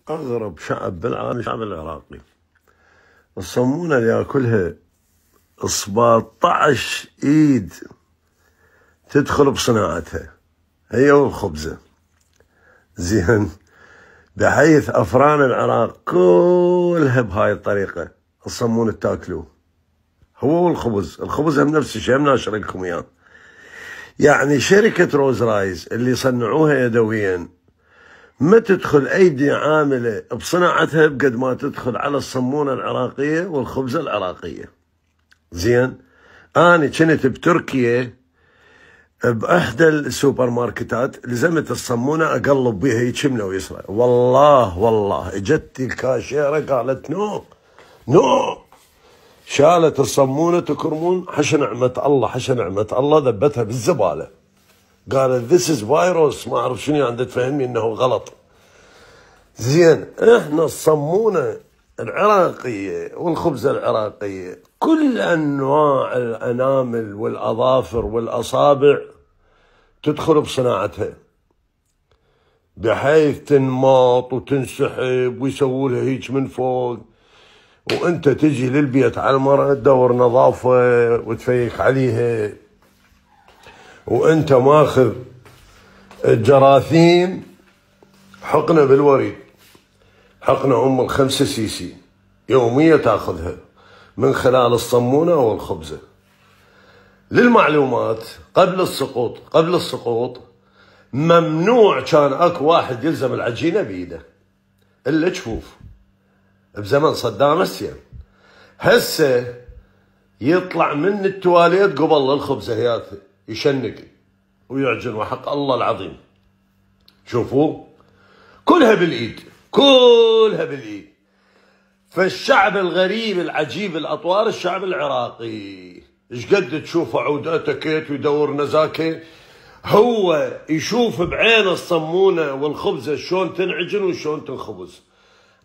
أغرب شعب بالعالم الشعب العراقي. الصمونة اللي ياكلها 17 إيد تدخل بصناعتها هي والخبزة، زين، بحيث أفران العراق كلها بهاي الطريقة الصمون تاكلوه هو والخبز. الخبز هم نفس الشيء، هم ناشر لكم إياه. يعني شركة روز رايز اللي صنعوها يدويا ما تدخل أيدي عاملة بصناعتها بقد ما تدخل على الصمونة العراقية والخبزة العراقية. زين، أنا كنت بتركيا بأحدى السوبر ماركتات، لزمت الصمونة أقلب بيها هيك يمنى ويسرى، والله اجت الكاشيرة قالت نو شالت الصمونة تكرمون، حش نعمة الله ذبتها بالزبالة. قالت this is virus، ما أعرف شنو عندها تفهمني إنه غلط. زين، إحنا الصمونة العراقية والخبزة العراقية كل أنواع الأنامل والأظافر والأصابع تدخل بصناعتها، بحيث تنمط وتنسحب ويسووا لها هيك من فوق، وانت تجي للبيت على المرأة تدور نظافة وتفيك عليها، وانت ماخذ الجراثيم حقنة بالوريد، حقنة 5 سيسي يومية تاخذها من خلال الصمونة والخبزة. للمعلومات، قبل السقوط ممنوع كان اكو واحد يلزم العجينة بيده الا جفوف بزمن صدام حسين. هسه يطلع من التواليت قبل الخبزة هيات يشنق ويعجن، وحق الله العظيم شوفوا كلها بالايد. فالشعب الغريب العجيب الاطوار الشعب العراقي، ايش قد تشوفه عودته كيت ويدور نزاكه، هو يشوف بعين الصمونة والخبزة شلون تنعجن وشلون تنخبز.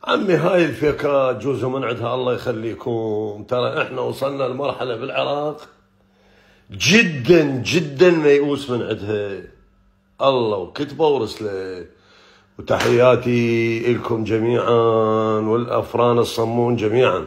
عمي هاي الفيكات جوزوا من عندها الله يخليكم. ترى احنا وصلنا لمرحلة بالعراق جدا ميؤوس من عندها. الله وكتبه ورسله. وتحياتي لكم جميعا والافران الصمون جميعا.